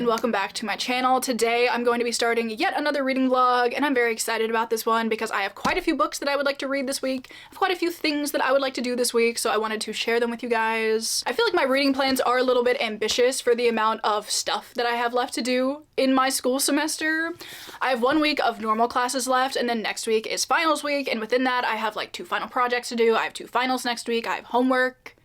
and welcome back to my channel. Today I'm going to be starting yet another reading vlog, and I'm very excited about this one because I have quite a few books that I would like to read this week. I have quite a few things that I would like to do this week, so I wanted to share them with you guys. I feel like my reading plans are a little bit ambitious for the amount of stuff that I have left to do in my school semester. I have 1 week of normal classes left, and then next week is finals week, and within that I have like 2 final projects to do. I have 2 finals next week, I have homework.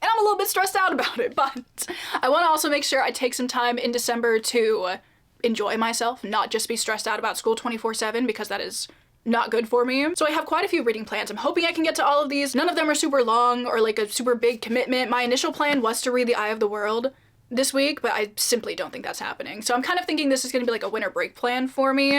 And I'm a little bit stressed out about it, but I want to also make sure I take some time in December to enjoy myself, not just be stressed out about school 24/7, because that is not good for me. So I have quite a few reading plans. I'm hoping I can get to all of these. None of them are super long or like a super big commitment. My initial plan was to read The Eye of the World this week, but I simply don't think that's happening. So I'm kind of thinking this is going to be like a winter break plan for me.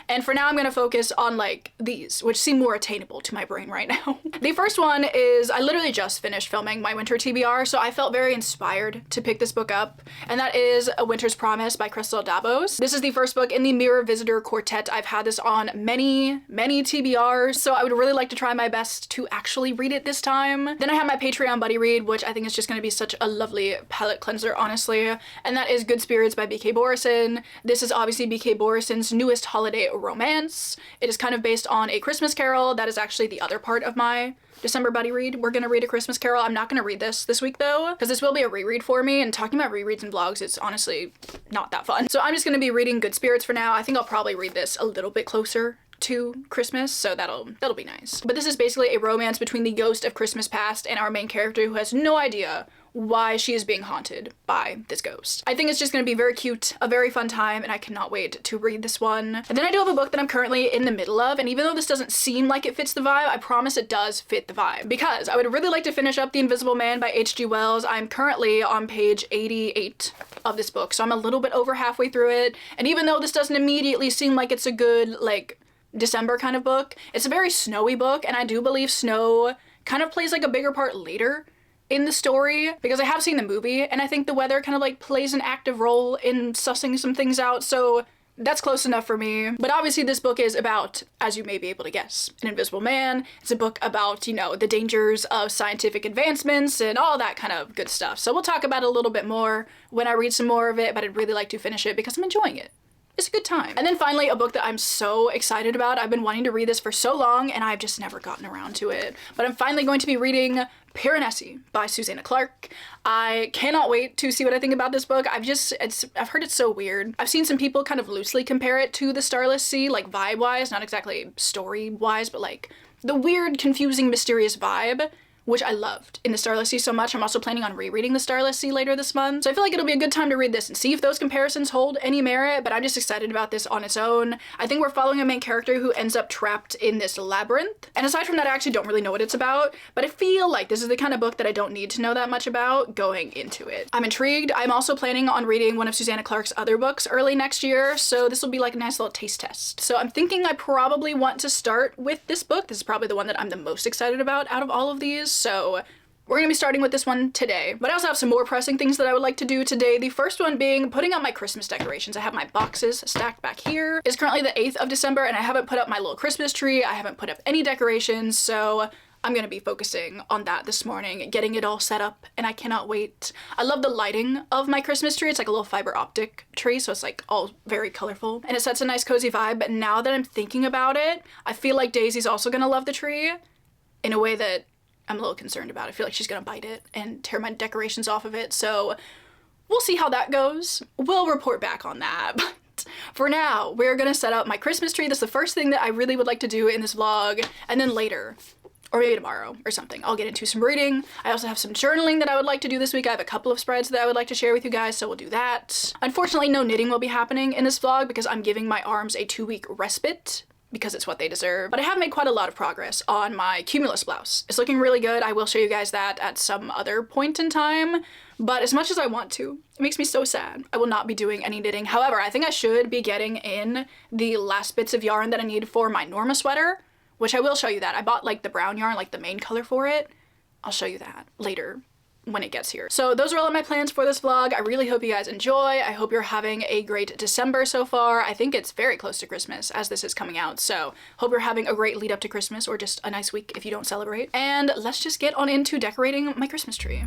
And for now, I'm going to focus on like these, which seem more attainable to my brain right now. The first one is, I literally just finished filming my winter TBR, so I felt very inspired to pick this book up. And that is A Winter's Promise by Crystal Dabos. This is the first book in the Mirror Visitor Quartet. I've had this on many TBRs, so I would really like to try my best to actually read it this time. Then I have my Patreon buddy read, which I think is just going to be such a lovely palate cleanser, honestly, and that is Good Spirits by B.K. Borison. This is obviously B.K. Borison's newest holiday romance. It is kind of based on A Christmas Carol. That is actually the other part of my December buddy read. We're gonna read A Christmas Carol. I'm not gonna read this week though, because this will be a reread for me, and talking about rereads and vlogs is honestly not that fun. So I'm just gonna be reading Good Spirits for now. I think I'll probably read this a little bit closer to Christmas, so that'll be nice. But this is basically a romance between the ghost of Christmas past and our main character, who has no idea why she is being haunted by this ghost. I think it's just gonna be very cute, a very fun time, and I cannot wait to read this one. And then I do have a book that I'm currently in the middle of, and even though this doesn't seem like it fits the vibe, I promise it does fit the vibe, because I would really like to finish up The Invisible Man by H.G. Wells. I'm currently on page 88 of this book, so I'm a little bit over halfway through it, and even though this doesn't immediately seem like it's a good, like, December kind of book, it's a very snowy book, and I do believe snow kind of plays like a bigger part later in the story, because I have seen the movie, and I think the weather kind of like plays an active role in sussing some things out, so that's close enough for me. But obviously this book is about, as you may be able to guess, an invisible man. It's a book about, you know, the dangers of scientific advancements and all that kind of good stuff. So we'll talk about it a little bit more when I read some more of it, but I'd really like to finish it because I'm enjoying it. It's a good time. And then finally, a book that I'm so excited about. I've been wanting to read this for so long, and I've just never gotten around to it. But I'm finally going to be reading Piranesi by Susanna Clarke. I cannot wait to see what I think about this book. I've heard it's so weird. I've seen some people kind of loosely compare it to The Starless Sea, like vibe-wise, not exactly story-wise, but like the weird, confusing, mysterious vibe, which I loved in The Starless Sea so much. I'm also planning on rereading The Starless Sea later this month, so I feel like it'll be a good time to read this and see if those comparisons hold any merit, but I'm just excited about this on its own. I think we're following a main character who ends up trapped in this labyrinth, and aside from that, I actually don't really know what it's about, but I feel like this is the kind of book that I don't need to know that much about going into it. I'm intrigued. I'm also planning on reading one of Susanna Clarke's other books early next year, so this will be like a nice little taste test. So I'm thinking I probably want to start with this book. This is probably the one that I'm the most excited about out of all of these, so we're gonna be starting with this one today. But I also have some more pressing things that I would like to do today. The first one being putting up my Christmas decorations. I have my boxes stacked back here. It's currently the 8th of December, and I haven't put up my little Christmas tree. I haven't put up any decorations, so I'm gonna be focusing on that this morning, getting it all set up, and I cannot wait. I love the lighting of my Christmas tree. It's like a little fiber optic tree, so it's like all very colorful, and it sets a nice cozy vibe. But now that I'm thinking about it, I feel like Daisy's also gonna love the tree in a way that I'm a little concerned about. I feel like she's gonna bite it and tear my decorations off of it, so we'll see how that goes. We'll report back on that. But for now, we're gonna set up my Christmas tree. That's the first thing that I really would like to do in this vlog, and then later, or maybe tomorrow or something, I'll get into some reading. I also have some journaling that I would like to do this week. I have a couple of spreads that I would like to share with you guys, so we'll do that. Unfortunately, no knitting will be happening in this vlog because I'm giving my arms a 2-week respite, because it's what they deserve. But I have made quite a lot of progress on my Cumulus blouse. It's looking really good. I will show you guys that at some other point in time, but as much as I want to, it makes me so sad. I will not be doing any knitting. However, I think I should be getting in the last bits of yarn that I need for my Norma sweater, which I will show you that. I bought like the brown yarn, like the main color for it. I'll show you that later when it gets here. So those are all of my plans for this vlog. I really hope you guys enjoy. I hope you're having a great December so far. I think it's very close to Christmas as this is coming out, so hope you're having a great lead up to Christmas, or just a nice week if you don't celebrate. And let's just get on into decorating my Christmas tree.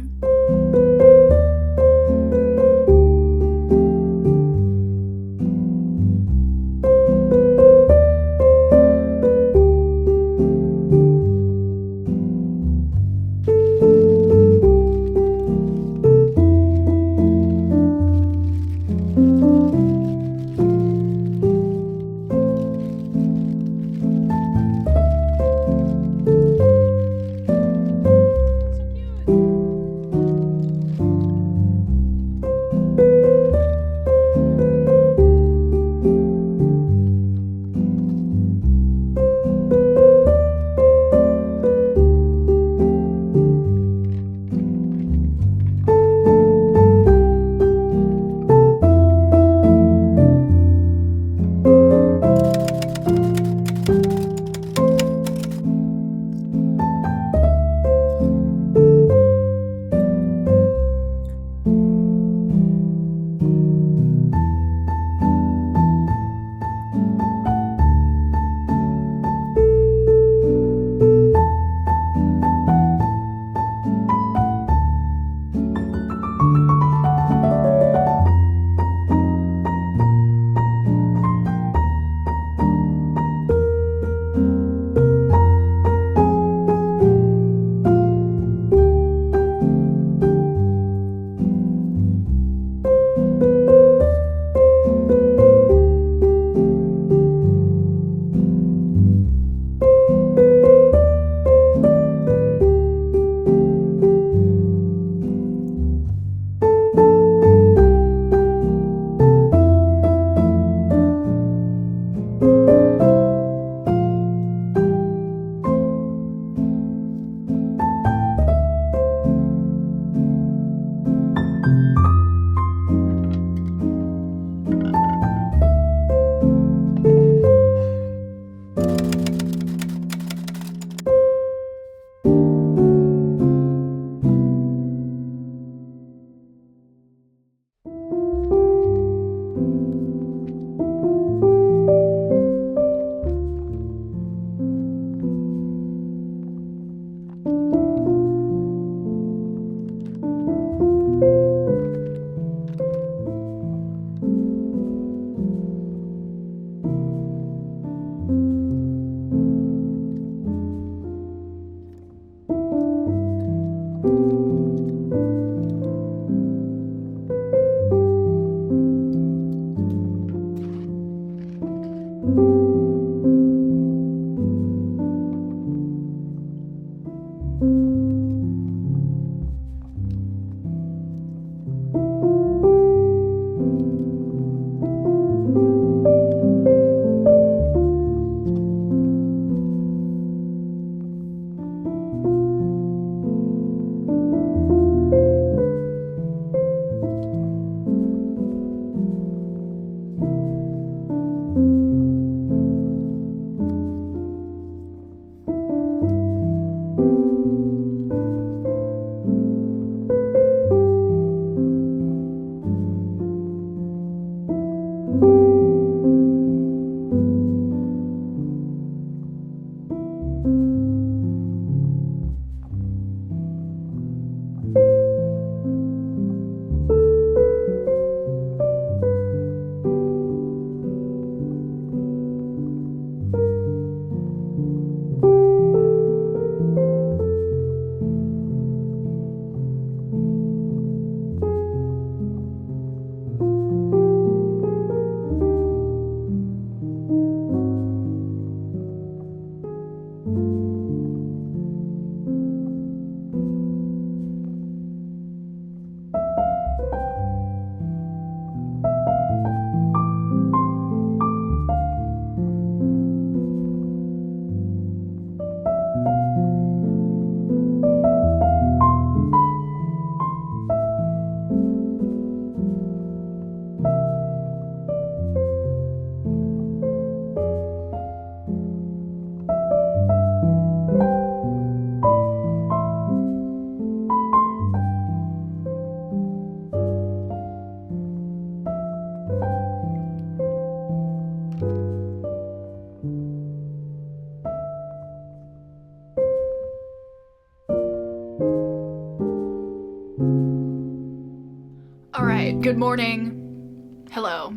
right, good morning. Hello.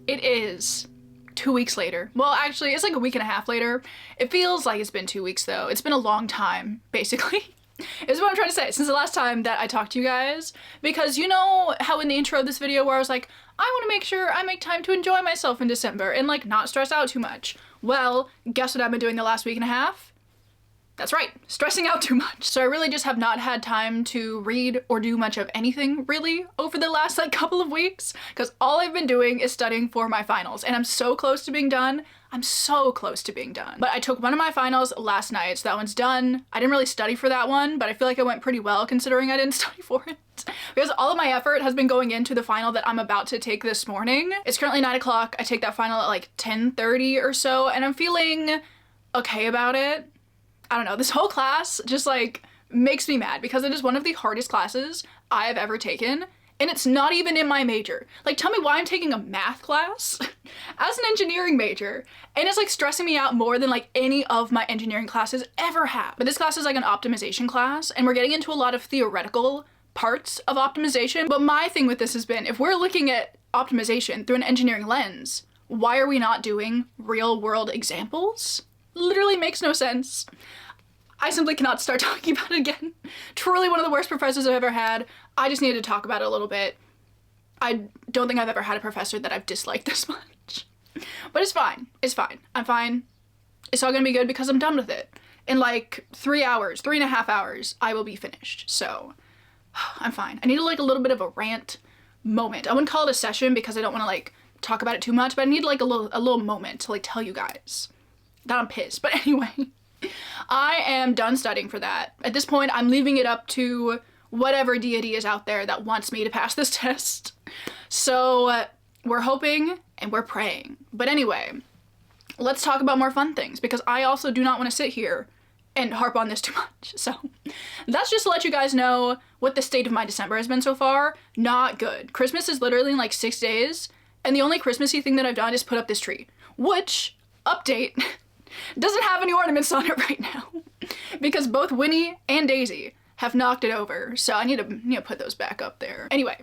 It is 2 weeks later. Well, actually, it's like a week and a half later. It feels like it's been 2 weeks though. It's been a long time, basically. Is what I'm trying to say, since the last time that I talked to you guys. Because you know how in the intro of this video where I was like, I want to make sure I make time to enjoy myself in December and like not stress out too much. Well, guess what I've been doing the last week and a half? That's right, stressing out too much. So I really just have not had time to read or do much of anything really over the last like couple of weeks, because all I've been doing is studying for my finals, and I'm so close to being done. I'm so close to being done. But I took one of my finals last night, so that one's done. I didn't really study for that one, but I feel like it went pretty well considering I didn't study for it. Because all of my effort has been going into the final that I'm about to take this morning. It's currently 9 o'clock. I take that final at like 10:30 or so, and I'm feeling okay about it. I don't know, this whole class just like makes me mad because it is one of the hardest classes I have ever taken, and it's not even in my major. Like, tell me why I'm taking a math class as an engineering major, and it's like stressing me out more than like any of my engineering classes ever have. But this class is like an optimization class, and we're getting into a lot of theoretical parts of optimization. But my thing with this has been, if we're looking at optimization through an engineering lens, why are we not doing real world examples? Literally makes no sense. I simply cannot start talking about it again. Truly one of the worst professors I've ever had. I just needed to talk about it a little bit. I don't think I've ever had a professor that I've disliked this much. But it's fine. It's fine. I'm fine. It's all gonna be good because I'm done with it. In like 3 hours, 3.5 hours, I will be finished. So I'm fine. I need like a little bit of a rant moment. I wouldn't call it a session because I don't want to like talk about it too much, but I need like a little moment to like tell you guys that I'm pissed. But anyway, I am done studying for that. At this point, I'm leaving it up to whatever deity is out there that wants me to pass this test. So we're hoping and we're praying. But anyway, let's talk about more fun things, because I also do not want to sit here and harp on this too much. So that's just to let you guys know what the state of my December has been so far. Not good. Christmas is literally in like 6 days, and the only Christmassy thing that I've done is put up this tree, which, update, doesn't have any ornaments on it right now because both Winnie and Daisy have knocked it over, so I need to put those back up there. Anyway,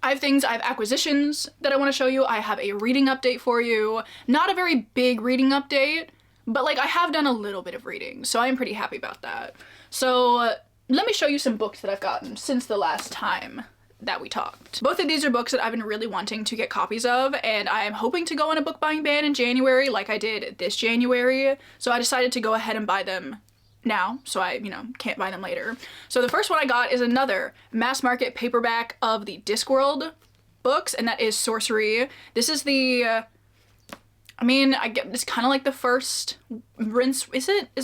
I have acquisitions that I want to show you. I have a reading update for you. Not a very big reading update, but like I have done a little bit of reading, so I'm pretty happy about that. So let me show you some books that I've gotten since the last time that we talked. Both of these are books that I've been really wanting to get copies of, and I am hoping to go on a book buying ban in January like I did this January, so I decided to go ahead and buy them now, so I, can't buy them later. So the first one I got is another mass market paperback of the Discworld books, and that is Sorcery. This is the, I get it's kind of like the first is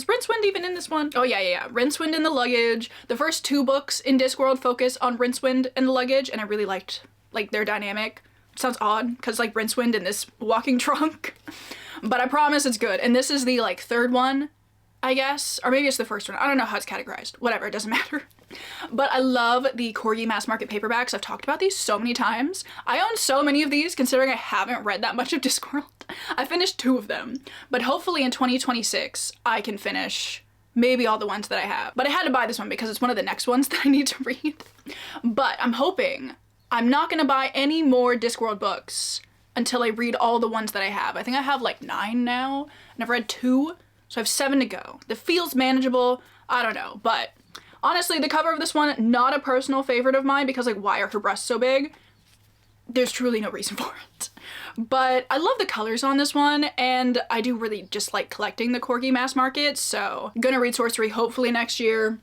Rincewind even in this one? Oh yeah. Rincewind and the Luggage. The first 2 books in Discworld focus on Rincewind and the Luggage, and I really liked like their dynamic. It sounds odd because like Rincewind in this walking trunk, but I promise it's good. And this is the like 3rd one, I guess, or maybe it's the first one. I don't know how it's categorized. Whatever, it doesn't matter. But I love the Corgi mass market paperbacks. I've talked about these so many times. I own so many of these considering I haven't read that much of Discworld. I finished 2 of them, but hopefully in 2026 I can finish maybe all the ones that I have. But I had to buy this one because it's one of the next ones that I need to read. But I'm hoping I'm not gonna buy any more Discworld books until I read all the ones that I have. I think I have like 9 now, and I've read 2, so I have 7 to go. That feels manageable. I don't know, but honestly, the cover of this one, not a personal favorite of mine because like, why are her breasts so big? There's truly no reason for it. But I love the colors on this one, and I do really just like collecting the Corgi mass market, so I'm gonna read Sorcery hopefully next year.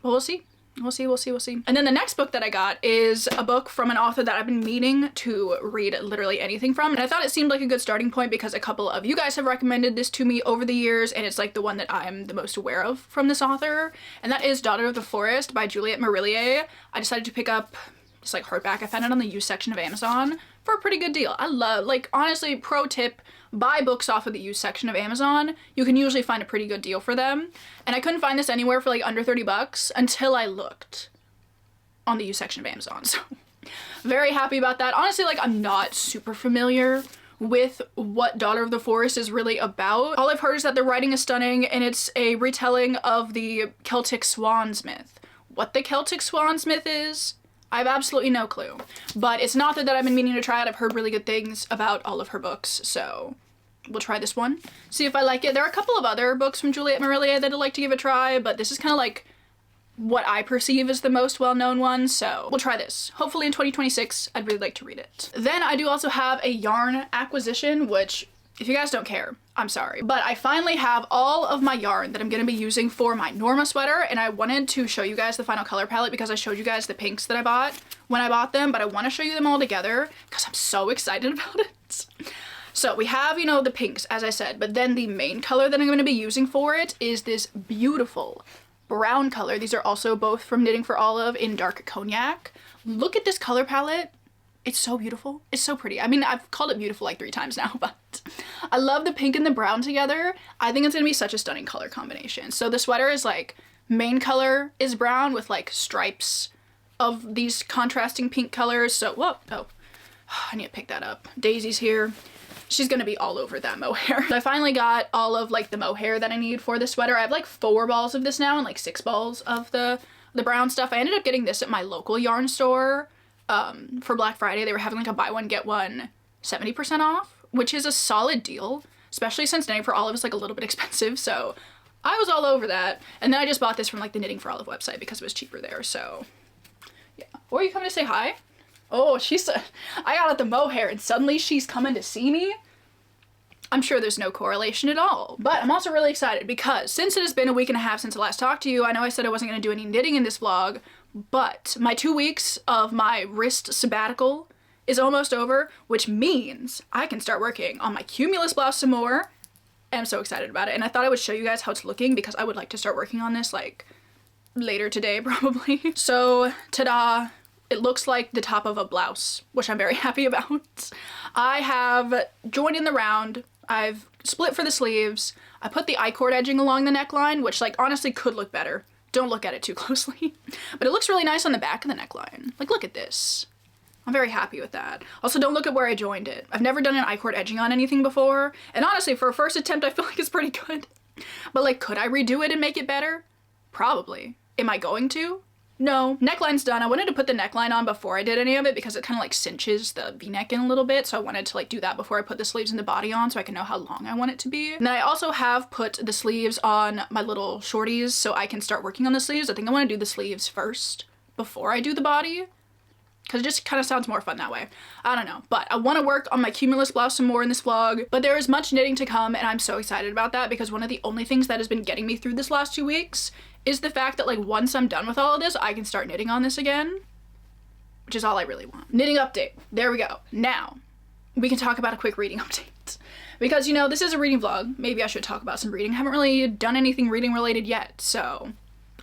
But we'll see. We'll see. And then the next book that I got is a book from an author that I've been meaning to read literally anything from, and I thought it seemed like a good starting point because a couple of you guys have recommended this to me over the years, and it's like the one that I'm the most aware of from this author, and that is Daughter of the Forest by Juliette Marillier. I decided to pick up this like hardback. I found it on the used section of Amazon for a pretty good deal. I love, like, honestly, pro tip, buy books off of the used section of Amazon. You can usually find a pretty good deal for them. And I couldn't find this anywhere for like under 30 bucks until I looked on the used section of Amazon. So very happy about that. Honestly, like, I'm not super familiar with what Daughter of the Forest is really about. All I've heard is that the writing is stunning and it's a retelling of the Celtic Swans myth. What the Celtic Swans myth is, I have absolutely no clue. But it's not that I've been meaning to try it. I've heard really good things about all of her books, so we'll try this one. See if I like it. There are a couple of other books from Juliette Marillier that I'd like to give a try, but this is kind of like what I perceive as the most well-known one, so we'll try this. Hopefully in 2026, I'd really like to read it. Then I do also have a yarn acquisition, which, if you guys don't care, I'm sorry. But I finally have all of my yarn that I'm gonna be using for my Norma sweater, and I wanted to show you guys the final color palette because I showed you guys the pinks that I bought when I bought them, but I wanna show you them all together because I'm so excited about it. So we have, you know, the pinks, as I said, but then the main color that I'm gonna be using for it is this beautiful brown color. These are also both from Knitting for Olive in dark cognac. Look at this color palette. It's so beautiful. It's so pretty. I mean, I've called it beautiful like 3 times now, but I love the pink and the brown together. I think it's gonna be such a stunning color combination. So the sweater is like, main color is brown with like stripes of these contrasting pink colors. So, whoa, oh, I need to pick that up. Daisy's here. She's gonna be all over that mohair. I finally got all of like the mohair that I need for the sweater. I have like 4 balls of this now and like 6 balls of the brown stuff. I ended up getting this at my local yarn store for Black Friday. They were having like a buy one get one 70% off, which is a solid deal, especially since Knitting for Olive is like a little bit expensive. So I was all over that. And then I just bought this from like the Knitting for Olive website because it was cheaper there. So yeah. Or are you coming to say hi? Oh, I got out the mohair and suddenly she's coming to see me. I'm sure there's no correlation at all. But I'm also really excited because since it has been a week and a half since I last talked to you, I know I said I wasn't gonna do any knitting in this vlog, but my 2 weeks of my wrist sabbatical is almost over, which means I can start working on my Cumulus blouse some more. And I'm so excited about it. And I thought I would show you guys how it's looking because I would like to start working on this like later today probably. So, ta-da. It looks like the top of a blouse, which I'm very happy about. I have joined in the round. I've split for the sleeves. I put the I-cord edging along the neckline, which like honestly could look better. Don't look at it too closely. But it looks really nice on the back of the neckline. Like, look at this. I'm very happy with that. Also, don't look at where I joined it. I've never done an I-cord edging on anything before. And honestly, for a first attempt, I feel like it's pretty good. But like, could I redo it and make it better? Probably. Am I going to? No. Neckline's done. I wanted to put the neckline on before I did any of it because it kind of like cinches the v-neck in a little bit. So I wanted to like do that before I put the sleeves and the body on so I can know how long I want it to be. And then I also have put the sleeves on my little shorties so I can start working on the sleeves. I think I want to do the sleeves first before I do the body because it just kind of sounds more fun that way. I don't know, but I want to work on my Cumulus blouse some more in this vlog, but there is much knitting to come and I'm so excited about that because one of the only things that has been getting me through this last 2 weeks is the fact that like once I'm done with all of this, I can start knitting on this again, which is all I really want. Knitting update. There we go. Now we can talk about a quick reading update because, you know, this is a reading vlog. Maybe I should talk about some reading. I haven't really done anything reading related yet, so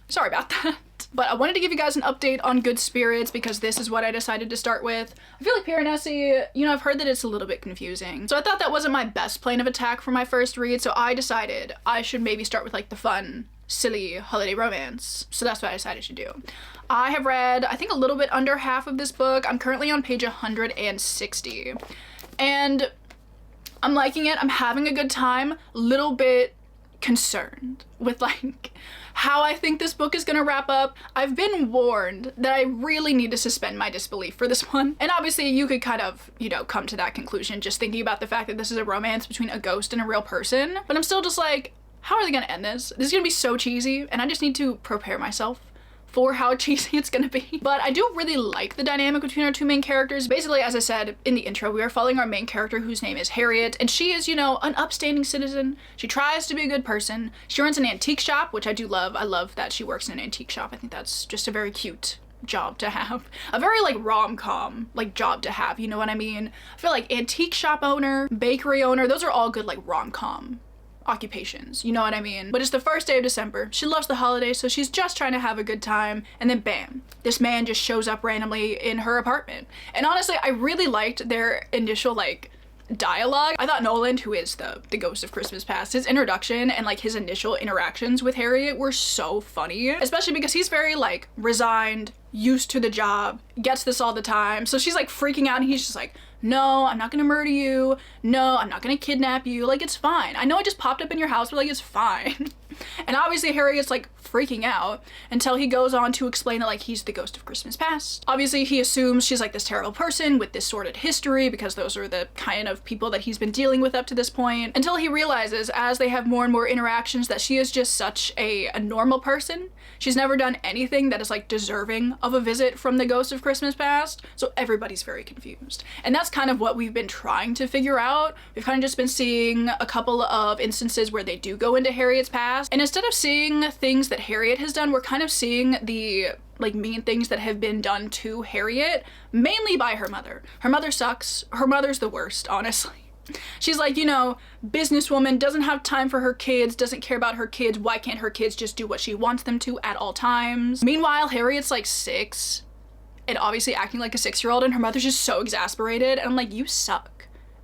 sorry about that. But I wanted to give you guys an update on Good Spirits because this is what I decided to start with. I feel like Piranesi, you know, I've heard that it's a little bit confusing. So I thought that wasn't my best plan of attack for my first read, so I decided I should maybe start with like the fun, silly holiday romance. So that's what I decided to do. I have read, I think, a little bit under half of this book. I'm currently on page 160. And I'm liking it. I'm having a good time. Little bit concerned with like how I think this book is gonna wrap up. I've been warned that I really need to suspend my disbelief for this one. And obviously you could kind of, you know, come to that conclusion just thinking about the fact that this is a romance between a ghost and a real person. But I'm still just like, how are they gonna end this? This is gonna be so cheesy and I just need to prepare myself for how cheesy it's gonna be. But I do really like the dynamic between our 2 main characters. Basically, as I said in the intro, we are following our main character whose name is Harriet, and she is, you know, an upstanding citizen. She tries to be a good person. She runs an antique shop, which I do love. I love that she works in an antique shop. I think that's just a very cute job to have. A very like rom-com like job to have, you know what I mean? I feel like antique shop owner, bakery owner, those are all good like rom-com occupations, you know what I mean? But it's the first day of December. She loves the holidays, so she's just trying to have a good time, and then bam, this man just shows up randomly in her apartment. And honestly, I really liked their initial like dialogue. I thought Noland, who is the ghost of Christmas Past, his introduction and like his initial interactions with Harriet were so funny, especially because he's very like resigned, used to the job, gets this all the time. So she's like freaking out and he's just like, no, I'm not gonna murder you. No, I'm not gonna kidnap you. Like, it's fine. I know I just popped up in your house, but like, it's fine. And obviously Harriet's like freaking out until he goes on to explain that like he's the ghost of Christmas past. Obviously he assumes she's like this terrible person with this sordid history because those are the kind of people that he's been dealing with up to this point, until he realizes as they have more and more interactions that she is just such a normal person. She's never done anything that is like deserving of a visit from the ghost of Christmas past, so everybody's very confused. And that's kind of what we've been trying to figure out. We've kind of just been seeing a couple of instances where they do go into Harriet's past, and instead of seeing things that Harriet has done, we're kind of seeing the like mean things that have been done to Harriet, mainly by her mother. Her mother sucks. Her mother's the worst, honestly. She's like, you know, businesswoman, doesn't have time for her kids, doesn't care about her kids. Why can't her kids just do what she wants them to at all times? Meanwhile, Harriet's like 6 and obviously acting like a 6-year-old, and her mother's just so exasperated. And I'm like, you suck.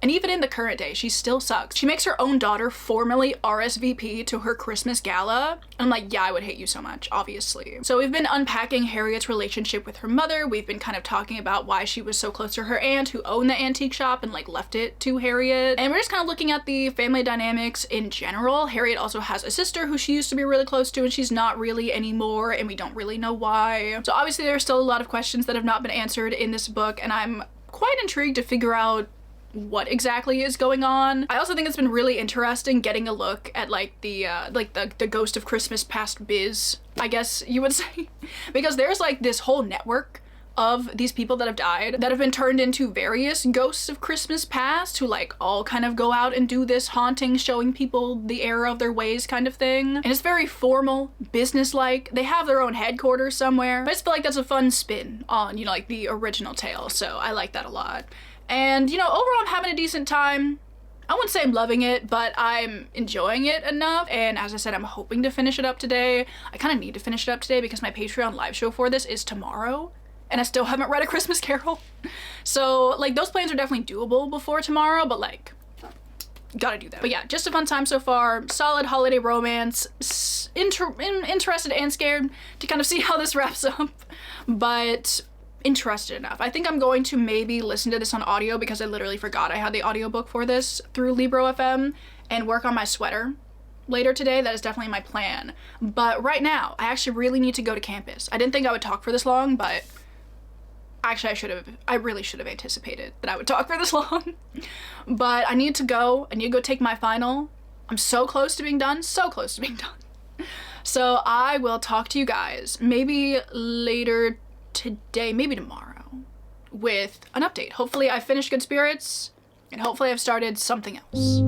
And even in the current day, she still sucks. She makes her own daughter formally RSVP to her Christmas gala. And I'm like, yeah, I would hate you so much, obviously. So we've been unpacking Harriet's relationship with her mother. We've been kind of talking about why she was so close to her aunt who owned the antique shop and like left it to Harriet. And we're just kind of looking at the family dynamics in general. Harriet also has a sister who she used to be really close to and she's not really anymore, and we don't really know why. So obviously there's still a lot of questions that have not been answered in this book, and I'm quite intrigued to figure out what exactly is going on. I also think it's been really interesting getting a look at like the ghost of Christmas past biz, I guess you would say, because there's like this whole network of these people that have died that have been turned into various ghosts of Christmas past who like all kind of go out and do this haunting, showing people the error of their ways kind of thing. And it's very formal, business-like. They have their own headquarters somewhere. But I just feel like that's a fun spin on, you know, like the original tale. So I like that a lot. And, you know, overall I'm having a decent time. I wouldn't say I'm loving it, but I'm enjoying it enough. And as I said, I'm hoping to finish it up today. I kind of need to finish it up today because my Patreon live show for this is tomorrow, and I still haven't read A Christmas Carol. So, like, those plans are definitely doable before tomorrow, but, like, gotta do that. But yeah, just a fun time so far. Solid holiday romance. Interested and scared to kind of see how this wraps up, but interested enough. I think I'm going to maybe listen to this on audio because I literally forgot I had the audiobook for this through Libro FM, and work on my sweater later today. That is definitely my plan. But right now, I actually really need to go to campus. I didn't think I would talk for this long, but actually I really should have anticipated that I would talk for this long. But I need to go. I need to go take my final. I'm so close to being done. So close to being done. So I will talk to you guys maybe later today, maybe tomorrow, with an update. Hopefully I finished Good Spirits, and hopefully I've started something else.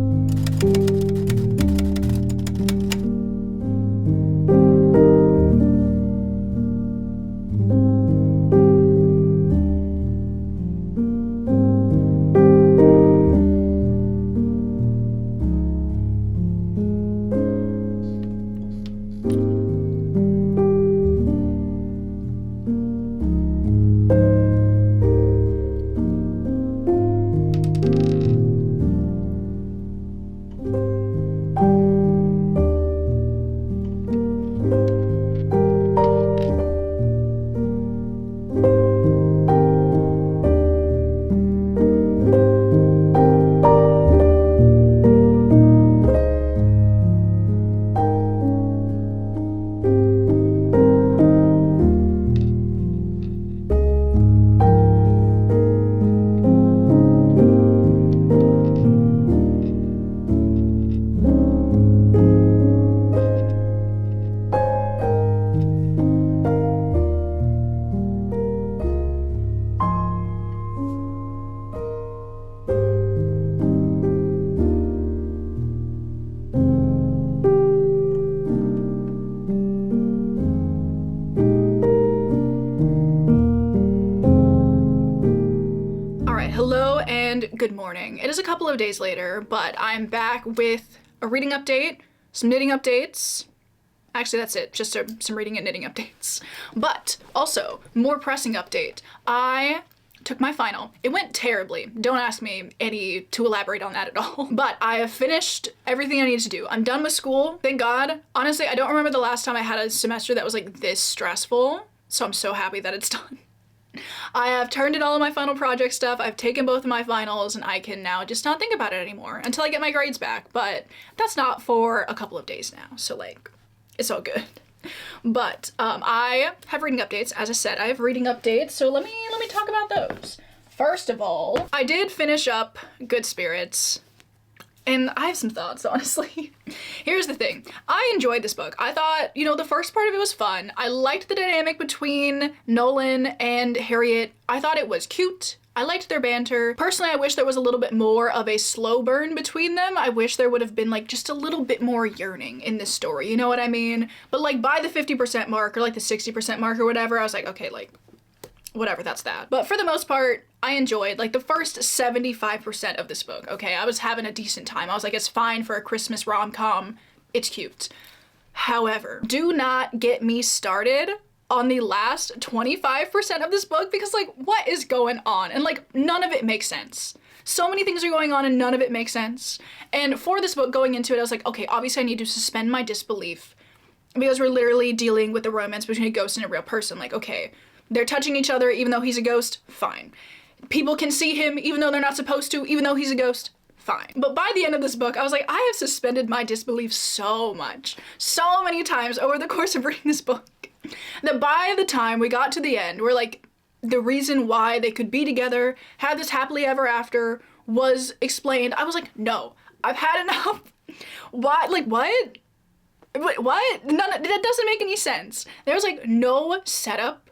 Good morning. It is a couple of days later, but I'm back with a reading update, some knitting updates. Actually, that's it. Just some reading and knitting updates. But also, more pressing update. I took my final. It went terribly. Don't ask me to elaborate on that at all. But I have finished everything I need to do. I'm done with school. Thank God. Honestly, I don't remember the last time I had a semester that was like this stressful. So I'm so happy that it's done. I have turned in all of my final project stuff, I've taken both of my finals, and I can now just not think about it anymore until I get my grades back, but that's not for a couple of days now, so like, it's all good. But I have reading updates. As I said, I have reading updates, so let me talk about those. First of all, I did finish up Good Spirits, and I have some thoughts, honestly. Here's the thing. I enjoyed this book. I thought, you know, the first part of it was fun. I liked the dynamic between Nolan and Harriet. I thought it was cute. I liked their banter. Personally, I wish there was a little bit more of a slow burn between them. I wish there would have been like just a little bit more yearning in this story, you know what I mean? But like by the 50% mark or like the 60% mark or whatever, I was like, okay, like whatever, that's that. But for the most part, I enjoyed like the first 75% of this book, okay? I was having a decent time. I was like, it's fine for a Christmas rom-com. It's cute. However, do not get me started on the last 25% of this book because like, what is going on? And like, none of it makes sense. So many things are going on and none of it makes sense. And for this book going into it, I was like, okay, obviously I need to suspend my disbelief because we're literally dealing with the romance between a ghost and a real person. Like, okay, they're touching each other even though he's a ghost, fine. People can see him even though they're not supposed to, even though he's a ghost, fine. But by the end of this book, I was like, I have suspended my disbelief so much, so many times over the course of reading this book, that by the time we got to the end, where like the reason why they could be together, have this happily ever after was explained, I was like, no, I've had enough. Why? Like, what? What? That doesn't make any sense. There was like no setup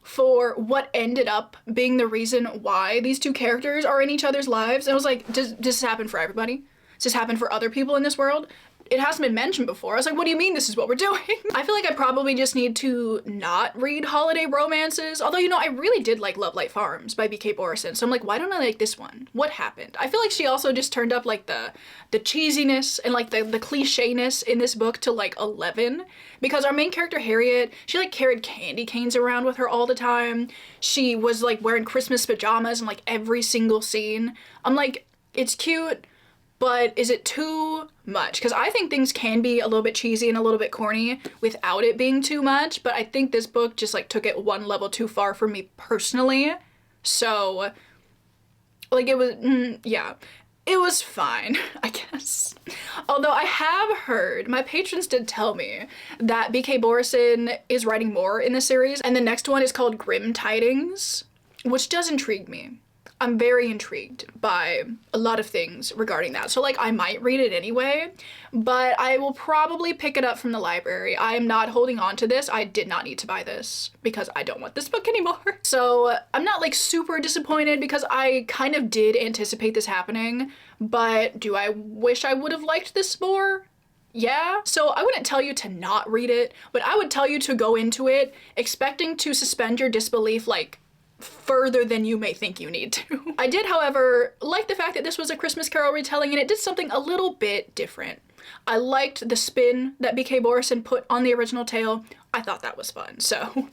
for what ended up being the reason why these two characters are in each other's lives. And I was like, does this happen for everybody? Does this happen for other people in this world? It hasn't been mentioned before. I was like, what do you mean this is what we're doing? I feel like I probably just need to not read holiday romances. Although, you know, I really did like Love Light Farms by B.K. Borison. So I'm like, why don't I like this one? What happened? I feel like she also just turned up like the cheesiness and like the cliche-ness in this book to like 11. Because our main character, Harriet, she like carried candy canes around with her all the time. She was like wearing Christmas pajamas in like every single scene. I'm like, it's cute, but is it too much? Because I think things can be a little bit cheesy and a little bit corny without it being too much, but I think this book just like took it one level too far for me personally. So like it was, yeah, it was fine, I guess. Although I have heard, my patrons did tell me that B.K. Borison is writing more in the series, and the next one is called Grim Tidings, which does intrigue me. I'm very intrigued by a lot of things regarding that. So like I might read it anyway, but I will probably pick it up from the library. I am not holding on to this. I did not need to buy this because I don't want this book anymore. So I'm not like super disappointed because I kind of did anticipate this happening, but do I wish I would have liked this more? Yeah. So I wouldn't tell you to not read it, but I would tell you to go into it expecting to suspend your disbelief like further than you may think you need to. I did, however, like the fact that this was a Christmas Carol retelling and it did something a little bit different. I liked the spin that B.K. Borison put on the original tale. I thought that was fun. So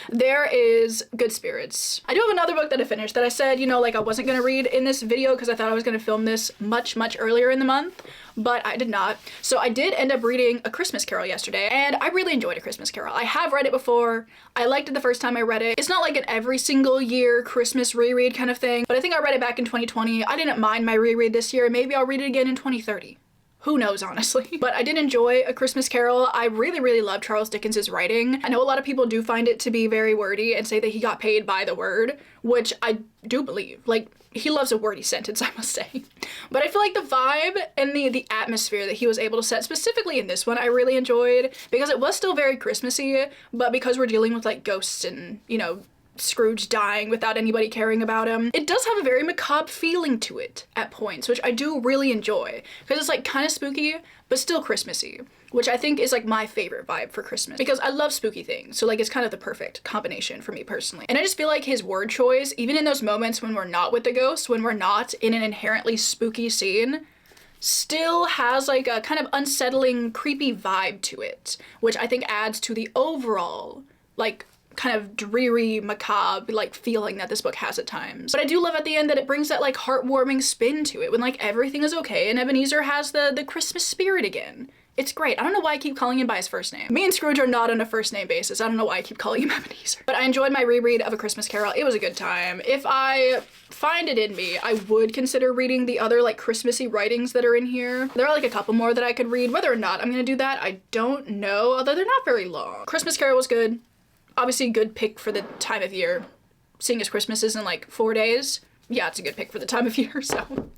there is Good Spirits. I do have another book that I finished that I said, you know, like I wasn't gonna read in this video because I thought I was gonna film this much earlier in the month, but I did not. So I did end up reading A Christmas Carol yesterday, and I really enjoyed A Christmas Carol. I have read it before. I liked it the first time I read it. It's not like an every single year Christmas reread kind of thing, but I think I read it back in 2020. I didn't mind my reread this year. Maybe I'll read it again in 2030. Who knows, honestly. But I did enjoy A Christmas Carol. I really love Charles Dickens's writing. I know a lot of people do find it to be very wordy and say that he got paid by the word, which I do believe. Like, he loves a wordy sentence, I must say. But I feel like the vibe and the atmosphere that he was able to set, specifically in this one, I really enjoyed because it was still very Christmassy, but because we're dealing with like ghosts and, you know, Scrooge dying without anybody caring about him, it does have a very macabre feeling to it at points, which I do really enjoy because it's like kind of spooky but still Christmassy, which I think is like my favorite vibe for Christmas because I love spooky things, so like it's kind of the perfect combination for me personally. And I just feel like his word choice, even in those moments when we're not with the ghost, when we're not in an inherently spooky scene, still has like a kind of unsettling, creepy vibe to it, which I think adds to the overall like kind of dreary, macabre like feeling that this book has at times. But I do love at the end that it brings that like heartwarming spin to it when like everything is okay and Ebenezer has the Christmas spirit again. It's great. I don't know why I keep calling him by his first name. Me and Scrooge are not on a first name basis. I don't know why I keep calling him Ebenezer. But I enjoyed my reread of A Christmas Carol. It was a good time. If I find it in me, I would consider reading the other like Christmassy writings that are in here. There are like a couple more that I could read. Whether or not I'm gonna do that, I don't know, although they're not very long. Christmas Carol was good. Obviously a good pick for the time of year. Seeing as Christmas is in like 4 days, yeah, it's a good pick for the time of year, so.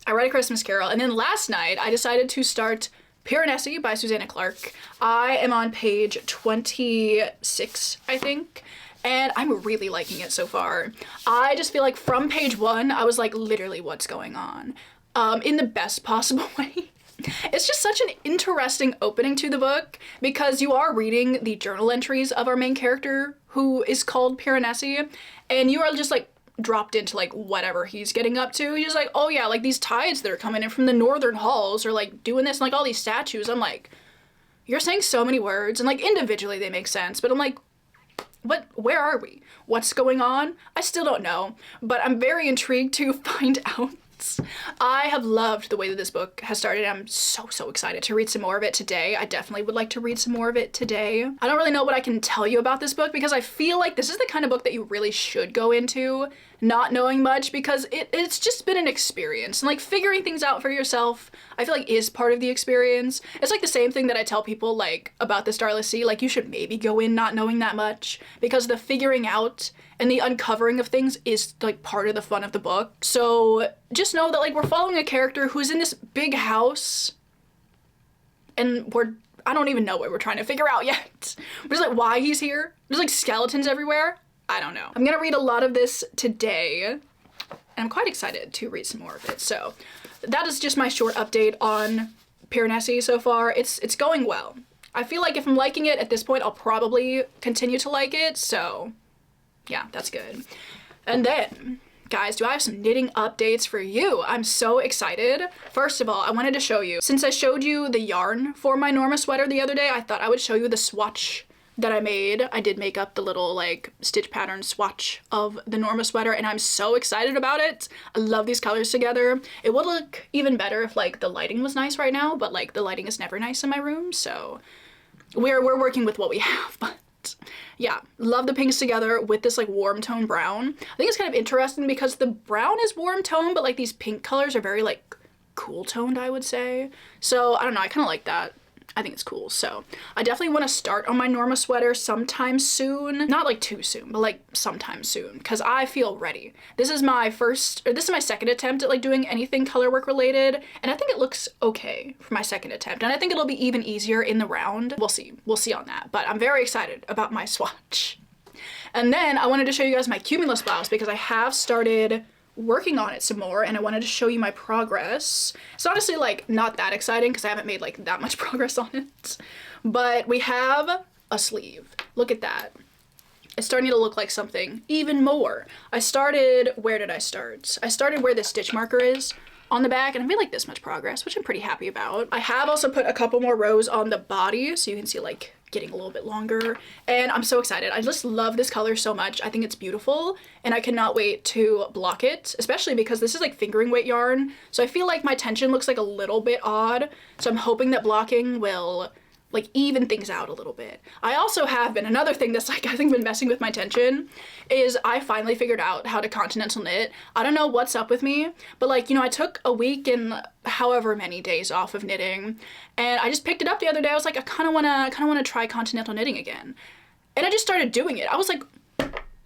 I read A Christmas Carol, and then last night I decided to start Piranesi by Susanna Clarke. I am on page 26, I think, and I'm really liking it so far. I just feel like from page 1, I was like, literally, what's going on? In the best possible way. It's just such an interesting opening to the book because you are reading the journal entries of our main character, who is called Piranesi, and you are just like dropped into like whatever he's getting up to. He's just like, oh yeah, like these tides that are coming in from the northern halls are like doing this, and like all these statues. I'm like, you're saying so many words, and like individually they make sense, but I'm like, what, where are we? What's going on? I still don't know, but I'm very intrigued to find out. I have loved the way that this book has started. I'm so excited to read some more of it today. I definitely would like to read some more of it today. I don't really know what I can tell you about this book because I feel like this is the kind of book that you really should go into not knowing much, because it's just been an experience, and like figuring things out for yourself I feel like is part of the experience. It's like the same thing that I tell people like about the Starless Sea, like you should maybe go in not knowing that much, because the figuring out and the uncovering of things is like part of the fun of the book. So just know that like we're following a character who's in this big house, and I don't even know what we're trying to figure out yet. We're just like, why he's here? There's like skeletons everywhere. I don't know. I'm gonna read a lot of this today, and I'm quite excited to read some more of it. So that is just my short update on Piranesi so far. It's going well. I feel like if I'm liking it at this point, I'll probably continue to like it. So yeah, that's good. And then, guys, do I have some knitting updates for you? I'm so excited. First of all, I wanted to show you, since I showed you the yarn for my Norma sweater the other day, I thought I would show you the swatch that I made. I did make up the little like stitch pattern swatch of the Norma sweater, and I'm so excited about it. I love these colors together. It would look even better if like the lighting was nice right now, but like the lighting is never nice in my room, so we're working with what we have. But yeah, love the pinks together with this like warm tone brown. I think it's kind of interesting because the brown is warm tone, but like these pink colors are very like cool toned, I would say. So I don't know, I kind of like that. I think it's cool. So I definitely want to start on my Norma sweater sometime soon. Not like too soon, but like sometime soon, because I feel ready. This is my second attempt at like doing anything color work related, and I think it looks okay for my second attempt, and I think it'll be even easier in the round. We'll see on that, but I'm very excited about my swatch. And then I wanted to show you guys my Cumulus blouse because I have started working on it some more, and I wanted to show you my progress. It's honestly like not that exciting because I haven't made like that much progress on it, but we have a sleeve. Look at that. It's starting to look like something even more. Where did I start? I started where the stitch marker is on the back, and I made like this much progress, which I'm pretty happy about. I have also put a couple more rows on the body so you can see like getting a little bit longer, and I'm so excited. I just love this color so much. I think it's beautiful, and I cannot wait to block it, especially because this is like fingering weight yarn, so I feel like my tension looks like a little bit odd, so I'm hoping that blocking will like even things out a little bit. I also have been, another thing that's like I think been messing with my tension is I finally figured out how to continental knit. I don't know what's up with me, but like, you know, I took a week and however many days off of knitting, and I just picked it up the other day. I was like, I kind of want to try continental knitting again, and I just started doing it. I was like,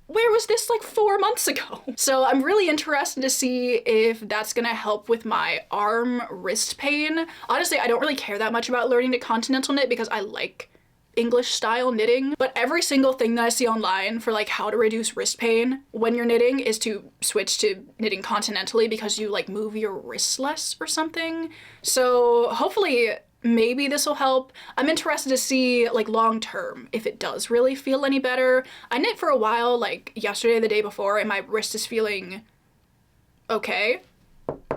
where was this like 4 months ago? So I'm really interested to see if that's gonna help with my arm wrist pain. Honestly, I don't really care that much about learning to continental knit because I like English style knitting, but every single thing that I see online for like how to reduce wrist pain when you're knitting is to switch to knitting continentally because you like move your wrists less or something. So hopefully maybe this will help. I'm interested to see like long term if it does really feel any better. I knit for a while, like yesterday, the day before, and my wrist is feeling okay.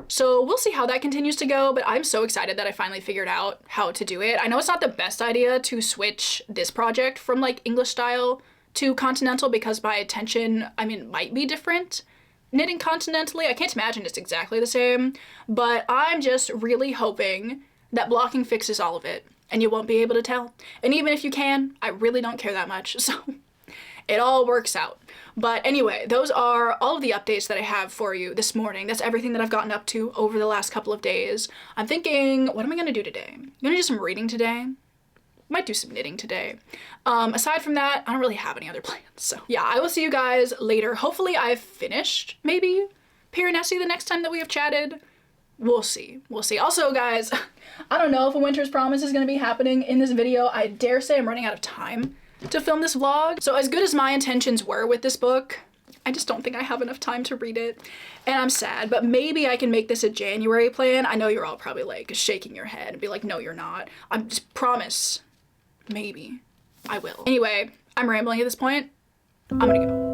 So we'll see how that continues to go, but I'm so excited that I finally figured out how to do it. I know it's not the best idea to switch this project from like English style to continental because my tension, I mean, might be different knitting continentally. I can't imagine it's exactly the same, but I'm just really hoping that blocking fixes all of it, and you won't be able to tell. And even if you can, I really don't care that much, so it all works out. But anyway, those are all of the updates that I have for you this morning. That's everything that I've gotten up to over the last couple of days. I'm thinking, what am I gonna do today? I'm gonna do some reading today. Might do some knitting today. Aside from that, I don't really have any other plans. So yeah, I will see you guys later. Hopefully I've finished, maybe, Piranesi the next time that we have chatted. We'll see. We'll see. Also, guys, I don't know if a Winter's Promise is gonna be happening in this video. I dare say I'm running out of time to film this vlog. So as good as my intentions were with this book, I just don't think I have enough time to read it. And I'm sad, but maybe I can make this a January plan. I know you're all probably like shaking your head and be like, no, you're not. I'm just promise. Maybe I will. Anyway, I'm rambling at this point. I'm gonna go.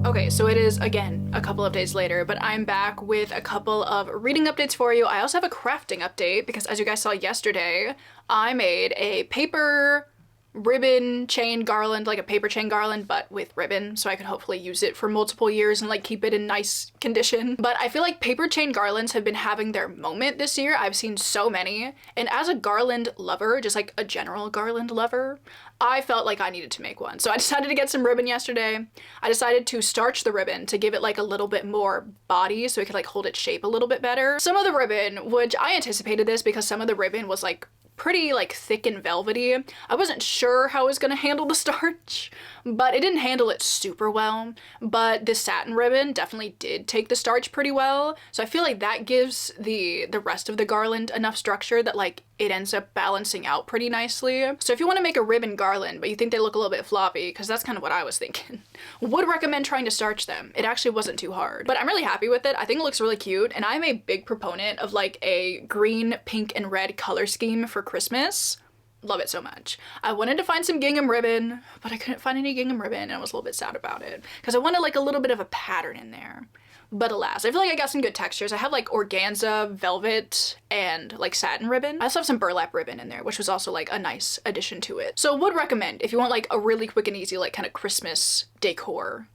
Okay, so it is, again, a couple of days later, but I'm back with a couple of reading updates for you. I also have a crafting update because, as you guys saw yesterday, I made a paper ribbon chain garland, like a paper chain garland, but with ribbon, so I could hopefully use it for multiple years and like keep it in nice condition. But I feel like paper chain garlands have been having their moment this year. I've seen so many, and as a garland lover, just like a general garland lover, I felt like I needed to make one. So I decided to get some ribbon yesterday. I decided to starch the ribbon to give it like a little bit more body so it could like hold its shape a little bit better. Some of the ribbon, which I anticipated this because some of the ribbon was like pretty like thick and velvety. I wasn't sure how I was gonna handle the starch, but it didn't handle it super well. But this satin ribbon definitely did take the starch pretty well. So I feel like that gives the rest of the garland enough structure that like it ends up balancing out pretty nicely. So if you want to make a ribbon garland, but you think they look a little bit floppy, because that's kind of what I was thinking, would recommend trying to starch them. It actually wasn't too hard, but I'm really happy with it. I think it looks really cute, and I'm a big proponent of like a green, pink, and red color scheme for Christmas. Love it so much. I wanted to find some gingham ribbon, but I couldn't find any gingham ribbon, and I was a little bit sad about it because I wanted like a little bit of a pattern in there. But alas, I feel like I got some good textures. I have like organza, velvet, and like satin ribbon. I also have some burlap ribbon in there, which was also like a nice addition to it. So would recommend if you want like a really quick and easy like kind of Christmas decor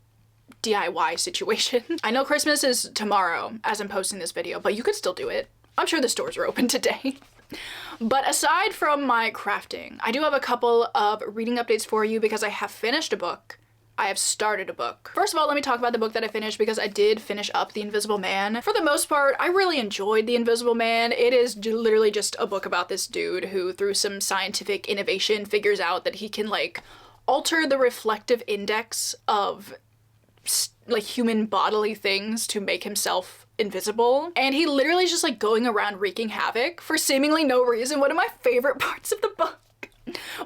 DIY situation. I know Christmas is tomorrow as I'm posting this video, but you could still do it. I'm sure the stores are open today. But aside from my crafting, I do have a couple of reading updates for you because I have finished a book. I have started a book. First of all, let me talk about the book that I finished because I did finish up The Invisible Man. For the most part, I really enjoyed The Invisible Man. It is literally just a book about this dude who, through some scientific innovation, figures out that he can like alter the reflective index of like human bodily things to make himself invisible. And he literally is just like going around wreaking havoc for seemingly no reason. One of my favorite parts of the book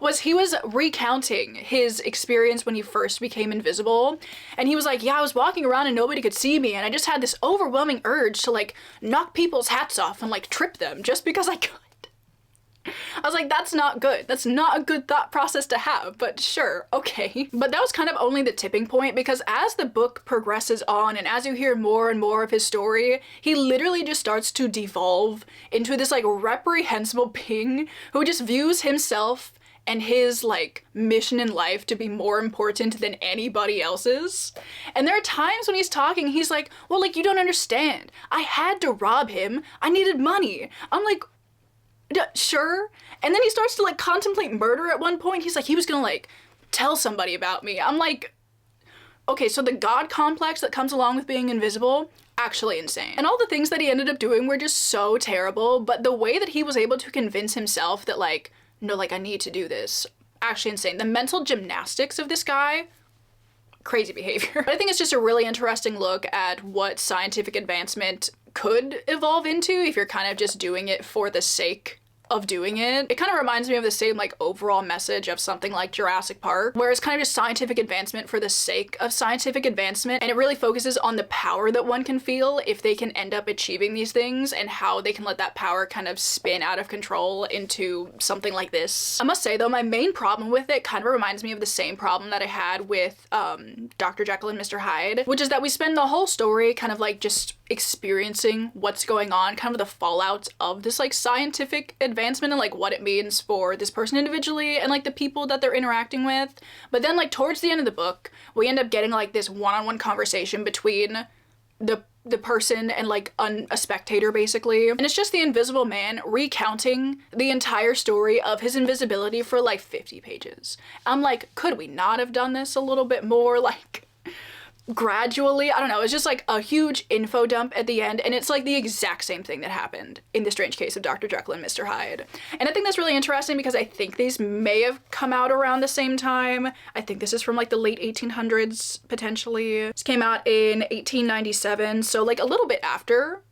was he was recounting his experience when he first became invisible, and he was like, yeah, I was walking around and nobody could see me, and I just had this overwhelming urge to like knock people's hats off and like trip them just because I could. I was like, that's not good. That's not a good thought process to have, but sure, okay. But that was kind of only the tipping point, because as the book progresses on and as you hear more and more of his story, he literally just starts to devolve into this like reprehensible being who just views himself and his like mission in life to be more important than anybody else's. And there are times when he's talking, he's like, well, like, you don't understand. I had to rob him. I needed money. I'm like, sure. And then he starts to like contemplate murder at one point. He's like, he was gonna like tell somebody about me. I'm like, okay, so the god complex that comes along with being invisible, actually insane. And all the things that he ended up doing were just so terrible, but the way that he was able to convince himself that like, no, like I need to do this, actually insane. The mental gymnastics of this guy, crazy behavior. But I think it's just a really interesting look at what scientific advancement could evolve into if you're kind of just doing it for the sake of doing it. It kind of reminds me of the same like overall message of something like Jurassic Park, where it's kind of just scientific advancement for the sake of scientific advancement, and it really focuses on the power that one can feel if they can end up achieving these things and how they can let that power kind of spin out of control into something like this. I must say though, my main problem with it kind of reminds me of the same problem that I had with Dr. Jekyll and Mr. Hyde, which is that we spend the whole story kind of like just experiencing what's going on, kind of the fallout of this like scientific advancement and like what it means for this person individually and like the people that they're interacting with. But then like towards the end of the book, we end up getting like this one-on-one conversation between the person and like a spectator basically. And it's just the Invisible Man recounting the entire story of his invisibility for like 50 pages. I'm like, could we not have done this a little bit more like gradually? I don't know. It's just like a huge info dump at the end, and it's like the exact same thing that happened in The Strange Case of Dr. Jekyll and Mr. Hyde. And I think that's really interesting because I think these may have come out around the same time. I think this is from like the late 1800s potentially. This came out in 1897, so like a little bit after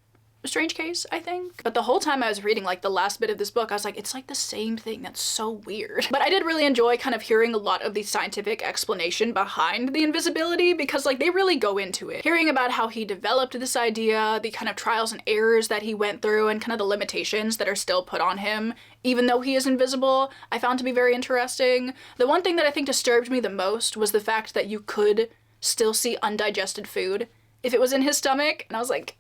A Strange Case, I think. But the whole time I was reading like the last bit of this book, I was like, it's like the same thing. That's so weird. But I did really enjoy kind of hearing a lot of the scientific explanation behind the invisibility, because like they really go into it. Hearing about how he developed this idea, the kind of trials and errors that he went through, and kind of the limitations that are still put on him even though he is invisible, I found to be very interesting. The one thing that I think disturbed me the most was the fact that you could still see undigested food if it was in his stomach, and I was like,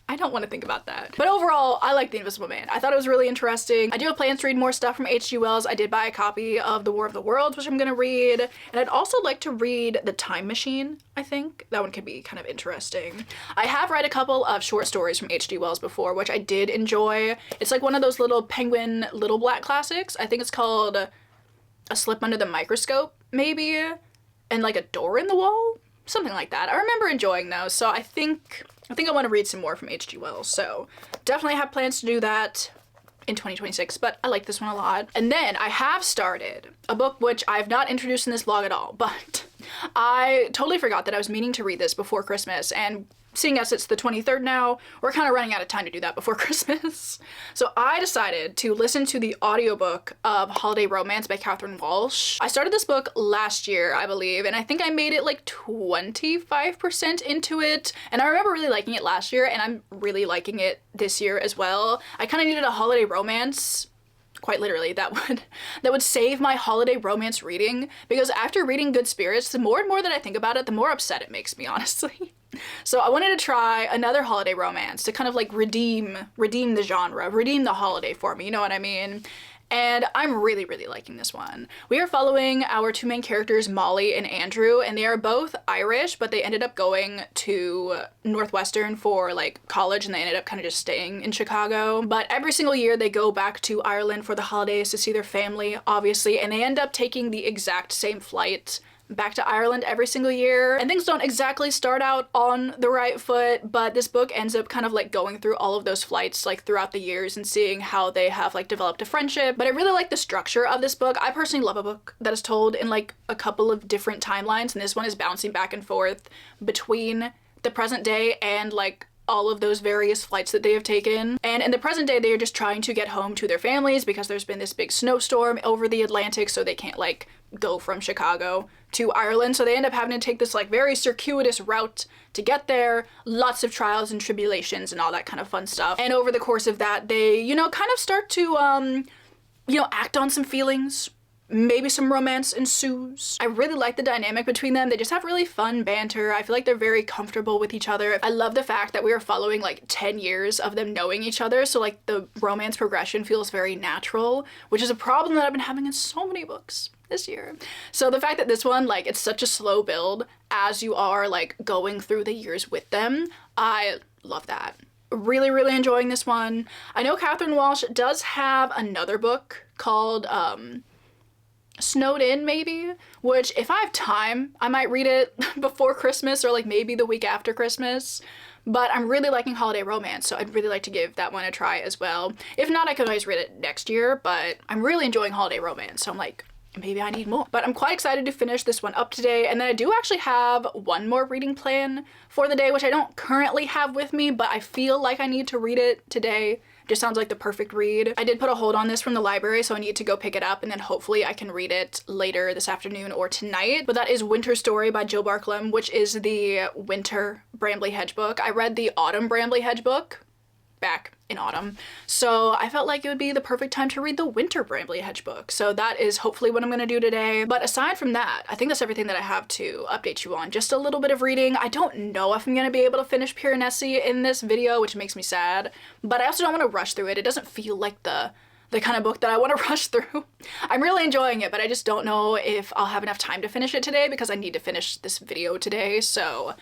I don't want to think about that. But overall, I like The Invisible Man. I thought it was really interesting. I do have plans to read more stuff from H.G. Wells. I did buy a copy of The War of the Worlds, which I'm gonna read. And I'd also like to read The Time Machine, I think. That one could be kind of interesting. I have read a couple of short stories from H.G. Wells before, which I did enjoy. It's like one of those little Penguin Little Black classics. I think it's called A Slip Under the Microscope, maybe? And like A Door in the Wall? Something like that. I remember enjoying those, so I think I want to read some more from H.G. Wells, so definitely have plans to do that. in 2026, but I like this one a lot. And then I have started a book which I've not introduced in this vlog at all, but I totally forgot that I was meaning to read this before Christmas, and seeing as it's the 23rd now, we're kind of running out of time to do that before Christmas. So I decided to listen to the audiobook of Holiday Romance by Catherine Walsh. I started this book last year, I believe, and I think I made it like 25% into it. And I remember really liking it last year, and I'm really liking it this year as well. I kind of needed a holiday romance, quite literally, that would save my holiday romance reading, because after reading Good Spirits, the more and more that I think about it, the more upset it makes me, honestly. So I wanted to try another holiday romance to kind of like redeem the genre, redeem the holiday for me, you know what I mean? And I'm really, really liking this one. We are following our two main characters, Molly and Andrew, and they are both Irish, but they ended up going to Northwestern for like college, and they ended up kind of just staying in Chicago. But every single year they go back to Ireland for the holidays to see their family, obviously, and they end up taking the exact same flight back to Ireland every single year. And things don't exactly start out on the right foot, but this book ends up kind of like going through all of those flights like throughout the years and seeing how they have like developed a friendship. But I really like the structure of this book. I personally love a book that is told in like a couple of different timelines, and this one is bouncing back and forth between the present day and like all of those various flights that they have taken. And in the present day, they are just trying to get home to their families because there's been this big snowstorm over the Atlantic, so they can't like go from Chicago to Ireland. So they end up having to take this like very circuitous route to get there. Lots of trials and tribulations and all that kind of fun stuff. And over the course of that, they, you know, kind of start to, act on some feelings. Maybe some romance ensues. I really like the dynamic between them. They just have really fun banter. I feel like they're very comfortable with each other. I love the fact that we are following like 10 years of them knowing each other, so like the romance progression feels very natural, which is a problem that I've been having in so many books this year. So the fact that this one, like, it's such a slow build as you are like going through the years with them, I love that. Really, really enjoying this one. I know Catherine Walsh does have another book called Snowed In, maybe, which if I have time, I might read it before Christmas or like maybe the week after Christmas. But I'm really liking holiday romance, so I'd really like to give that one a try as well. If not, I could always read it next year, but I'm really enjoying holiday romance, so I'm like, maybe I need more. But I'm quite excited to finish this one up today, and then I do actually have one more reading plan for the day, which I don't currently have with me, but I feel like I need to read it today. Just sounds like the perfect read. I did put a hold on this from the library, so I need to go pick it up, and then hopefully I can read it later this afternoon or tonight. But that is Winter Story by Jill Barklam, which is the winter Bramley Hedge book. I read the autumn Bramley Hedge book back in autumn, so I felt like it would be the perfect time to read the winter Bramley Hedge book. So that is hopefully what I'm gonna do today. But aside from that, I think that's everything that I have to update you on. Just a little bit of reading. I don't know if I'm gonna be able to finish Pure Nessie in this video, which makes me sad, but I also don't want to rush through it. It doesn't feel like the kind of book that I want to rush through. I'm really enjoying it, but I just don't know if I'll have enough time to finish it today because I need to finish this video today, so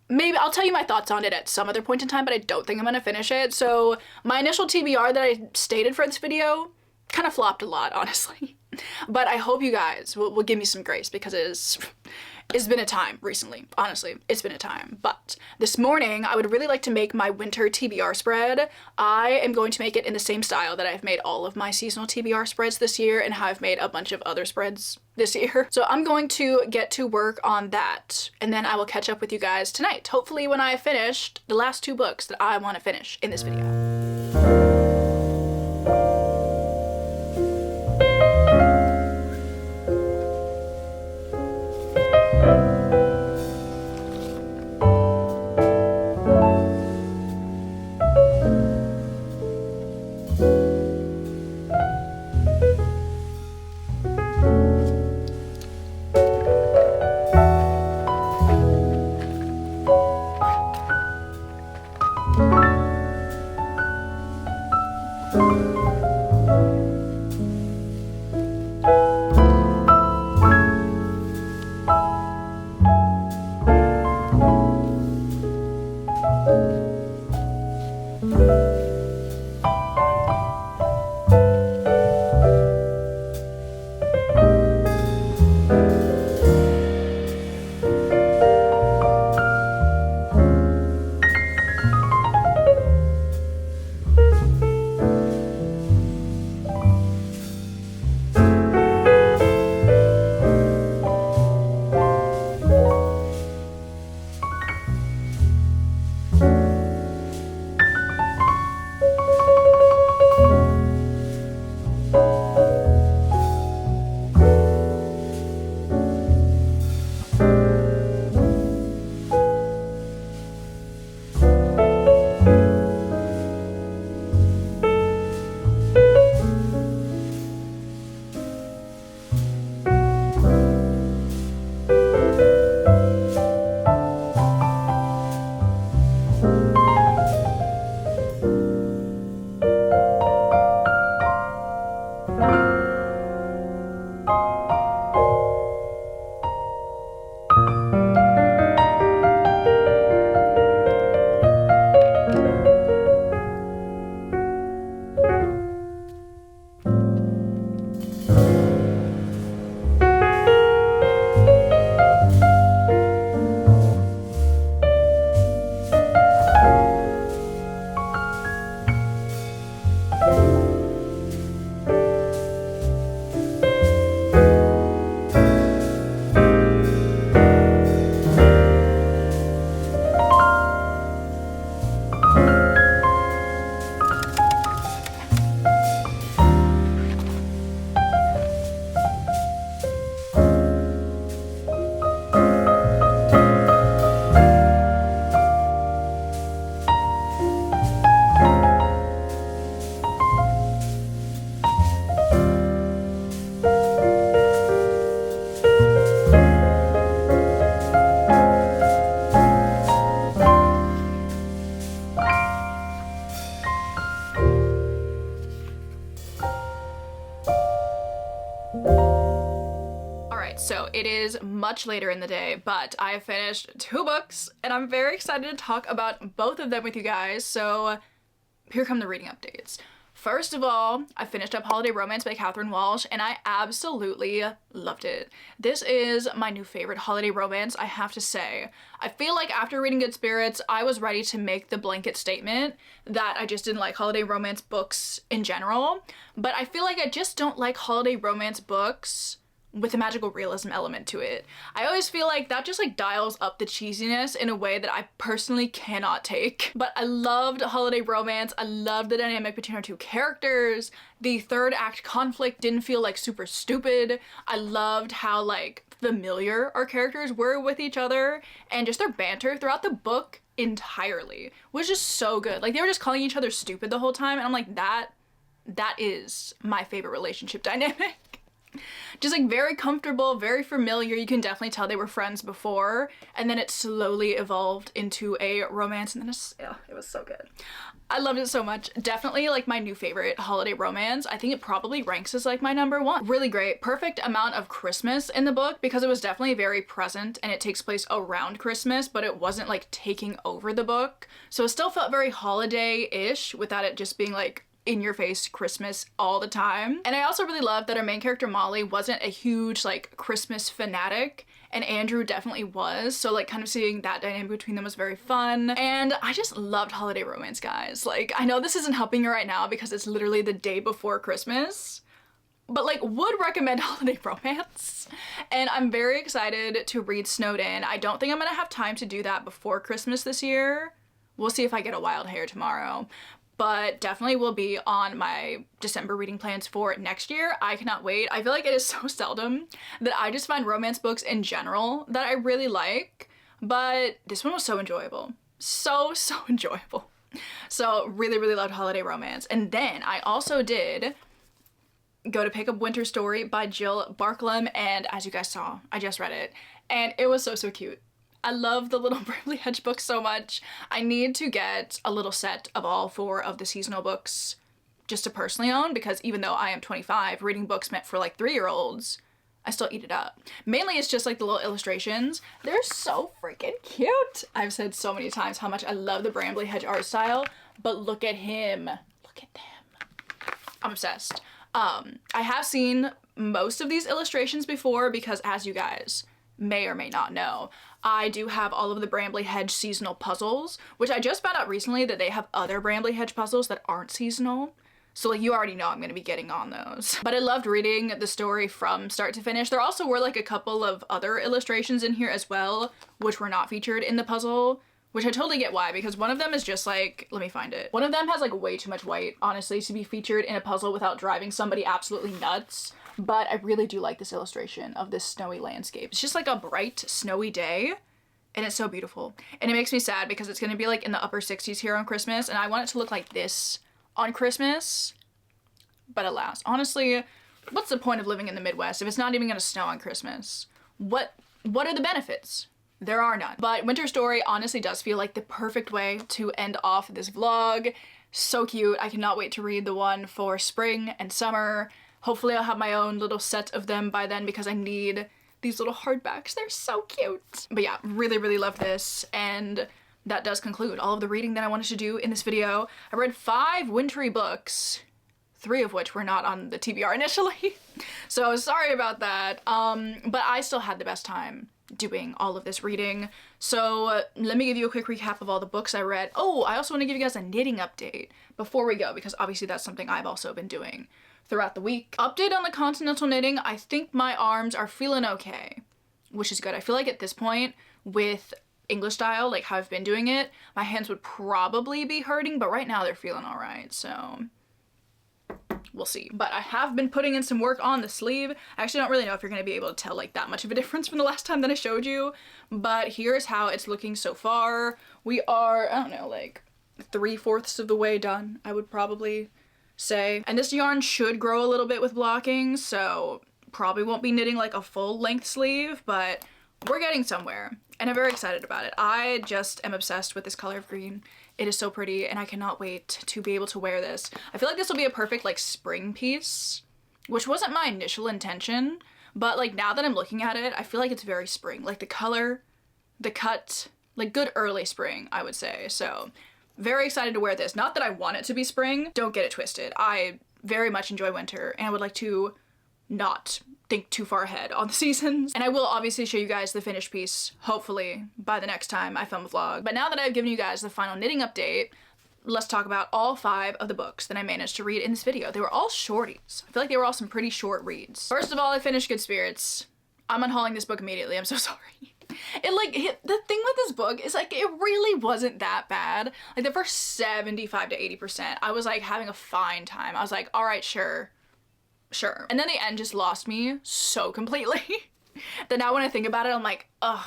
maybe I'll tell you my thoughts on it at some other point in time, but I don't think I'm gonna finish it. So my initial TBR that I stated for this video kind of flopped a lot, honestly. But I hope you guys will give me some grace because it's been a time recently. Honestly, it's been a time. But this morning, I would really like to make my winter TBR spread. I am going to make it in the same style that I've made all of my seasonal TBR spreads this year and how I've made a bunch of other spreads this year. So I'm going to get to work on that, and then I will catch up with you guys tonight, hopefully when I have finished the last two books that I want to finish in this video. much later in the day, but I have finished 2 books and I'm very excited to talk about both of them with you guys. So here come the reading updates. First of all, I finished up Holiday Romance by Catherine Walsh and I absolutely loved it. This is my new favorite holiday romance, I have to say. I feel like after reading Good Spirits, I was ready to make the blanket statement that I just didn't like holiday romance books in general, but I feel like I just don't like holiday romance books with a magical realism element to it. I always feel like that just like dials up the cheesiness in a way that I personally cannot take. But I loved holiday romance. I loved the dynamic between our 2 characters. The 3rd act conflict didn't feel like super stupid. I loved how like familiar our characters were with each other and just their banter throughout the book entirely was just so good. Like they were just calling each other stupid the whole time and I'm like, that is my favorite relationship dynamic. Just like very comfortable, very familiar. You can definitely tell they were friends before and then it slowly evolved into a romance and then it was so good. I loved it so much. Definitely like my new favorite holiday romance. I think it probably ranks as like my #1. Really great. Perfect amount of Christmas in the book because it was definitely very present and it takes place around Christmas, but it wasn't like taking over the book. So it still felt very holiday-ish without it just being like in your face Christmas all the time. And I also really loved that our main character Molly wasn't a huge like Christmas fanatic and Andrew definitely was, so like kind of seeing that dynamic between them was very fun. And I just loved holiday romance, guys. Like I know this isn't helping you right now because it's literally the day before Christmas, but like would recommend holiday romance. And I'm very excited to read Snowed In. I don't think I'm gonna have time to do that before Christmas this year. We'll see if I get a wild hair tomorrow. But definitely will be on my December reading plans for next year. I cannot wait. I feel like it is so seldom that I just find romance books in general that I really like, but this one was so enjoyable. So enjoyable. So really loved holiday romance. And then I also did go to pick up Winter Story by Jill Barklam, and as you guys saw, I just read it and it was so cute. I love the little Bramley Hedge books so much. I need to get a little set of all 4 of the seasonal books just to personally own because even though I am 25, reading books meant for like 3-year-olds, I still eat it up. Mainly it's just like the little illustrations. They're so freaking cute. I've said so many times how much I love the Bramley Hedge art style, but look at him. Look at them. I'm obsessed. I have seen most of these illustrations before because as you guys may or may not know, I do have all of the Bramley Hedge seasonal puzzles, which I just found out recently that they have other Bramley Hedge puzzles that aren't seasonal. So like you already know I'm gonna be getting on those. But I loved reading the story from start to finish. There also were like a couple of other illustrations in here as well, which were not featured in the puzzle, which I totally get why, because one of them is just like, let me find it. One of them has like way too much white, honestly, to be featured in a puzzle without driving somebody absolutely nuts. But I really do like this illustration of this snowy landscape. It's just like a bright, snowy day, and it's so beautiful. And it makes me sad because it's gonna be like in the upper 60s here on Christmas, and I want it to look like this on Christmas. But alas, honestly, what's the point of living in the Midwest if it's not even gonna snow on Christmas? What are the benefits? There are none. But Winter Story honestly does feel like the perfect way to end off this vlog. So cute. I cannot wait to read the one for spring and summer. Hopefully I'll have my own little set of them by then because I need these little hardbacks. They're so cute. But yeah, really love this. And that does conclude all of the reading that I wanted to do in this video. I read 5 wintry books, 3 of which were not on the TBR initially. So sorry about that. But I still had the best time doing all of this reading. So let me give you a quick recap of all the books I read. Oh, I also want to give you guys a knitting update before we go because obviously that's something I've also been doing throughout the week. Update on the continental knitting. I think my arms are feeling okay, which is good. I feel like at this point with English style, like how I've been doing it, my hands would probably be hurting, but right now they're feeling all right. So we'll see. But I have been putting in some work on the sleeve. I actually don't really know if you're going to be able to tell like that much of a difference from the last time that I showed you, but here's how it's looking so far. We are, I don't know, like 3/4 of the way done, I would probably say. And this yarn should grow a little bit with blocking, so probably won't be knitting like a full length sleeve, but we're getting somewhere and I'm very excited about it. I just am obsessed with this color of green. It is so pretty and I cannot wait to be able to wear this. I feel like this will be a perfect like spring piece, which wasn't my initial intention, but like now that I'm looking at it, I feel like it's very spring. Like the color, the cut, like good early spring, I would say. So very excited to wear this. Not that I want it to be spring, don't get it twisted. I very much enjoy winter and I would like to not think too far ahead on the seasons. And I will obviously show you guys the finished piece, hopefully, by the next time I film a vlog. But now that I've given you guys the final knitting update, let's talk about all 5 of the books that I managed to read in this video. They were all shorties. I feel like they were all some pretty short reads. First of all, I finished Good Spirits. I'm unhauling this book immediately, I'm so sorry. The thing with this book is like, it really wasn't that bad. Like the first 75 to 80%, I was like having a fine time. I was like, all right, sure. And then the end just lost me so completely that now when I think about it, I'm like, ugh,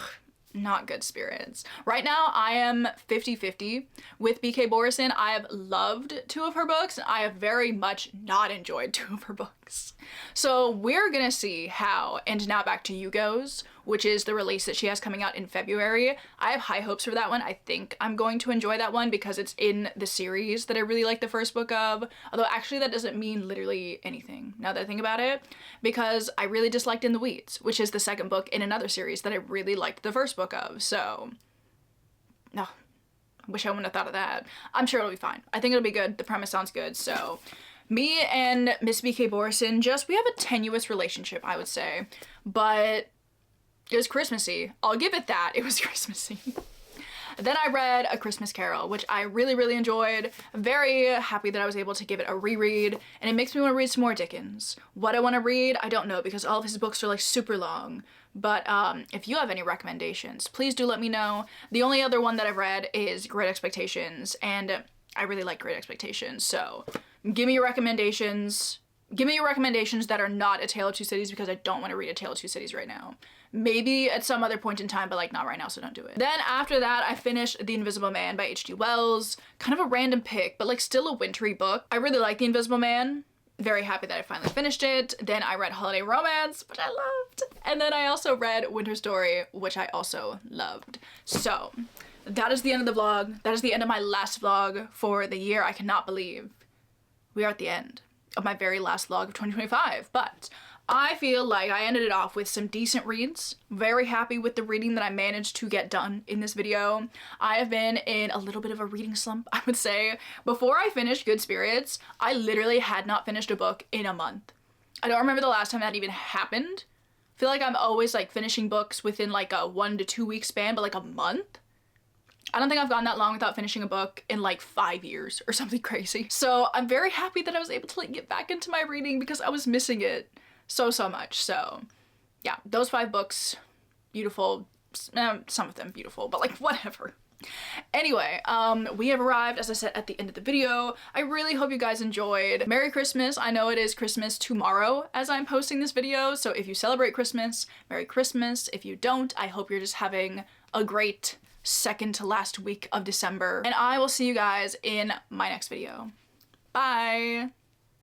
not Good Spirits. Right now, I am 50-50 with BK Borison. I have loved 2 of her books, and I have very much not enjoyed 2 of her books. So we're gonna see how And Now Back to You goes, which is the release that she has coming out in February. I have high hopes for that one. I think I'm going to enjoy that one because it's in the series that I really like the first book of. Although actually that doesn't mean literally anything now that I think about it, because I really disliked In the Weeds, which is the second book in another series that I really liked the first book of. So, no, I wish I wouldn't have thought of that. I'm sure it'll be fine. I think it'll be good. The premise sounds good. So me and Miss BK Borison we have a tenuous relationship, I would say, but it was Christmassy. I'll give it that. It was Christmassy. Then I read A Christmas Carol, which I really, really enjoyed. I'm very happy that I was able to give it a reread, and it makes me want to read some more Dickens. What I want to read, I don't know, because all of his books are like super long. But if you have any recommendations, please do let me know. The only other one that I've read is Great Expectations, and I really like Great Expectations, so give me your recommendations. Give me your recommendations that are not A Tale of Two Cities, because I don't want to read A Tale of Two Cities right now. Maybe at some other point in time, but like not right now, so don't do it. Then after that, I finished The Invisible Man by H.G. Wells. Kind of a random pick, but like still a wintry book. I really like The Invisible Man. Very happy that I finally finished it. Then I read Holiday Romance, which I loved. And then I also read Winter Story, which I also loved. So that is the end of the vlog. That is the end of my last vlog for the year. I cannot believe we are at the end of my very last vlog of 2025, but I feel like I ended it off with some decent reads. Very happy with the reading that I managed to get done in this video. I have been in a little bit of a reading slump, I would say. Before I finished Good Spirits, I literally had not finished a book in a month. I don't remember the last time that even happened. I feel like I'm always like finishing books within like a 1 to 2 week span, but like a month? I don't think I've gone that long without finishing a book in like 5 years or something crazy. So I'm very happy that I was able to like get back into my reading because I was missing it so much. So yeah, those 5 books, beautiful. Some of them beautiful, but like whatever. Anyway, we have arrived, as I said, at the end of the video. I really hope you guys enjoyed. Merry Christmas. I know it is Christmas tomorrow as I'm posting this video, so if you celebrate Christmas, Merry Christmas. If you don't, I hope you're just having a great second to last week of December, and I will see you guys in my next video. Bye!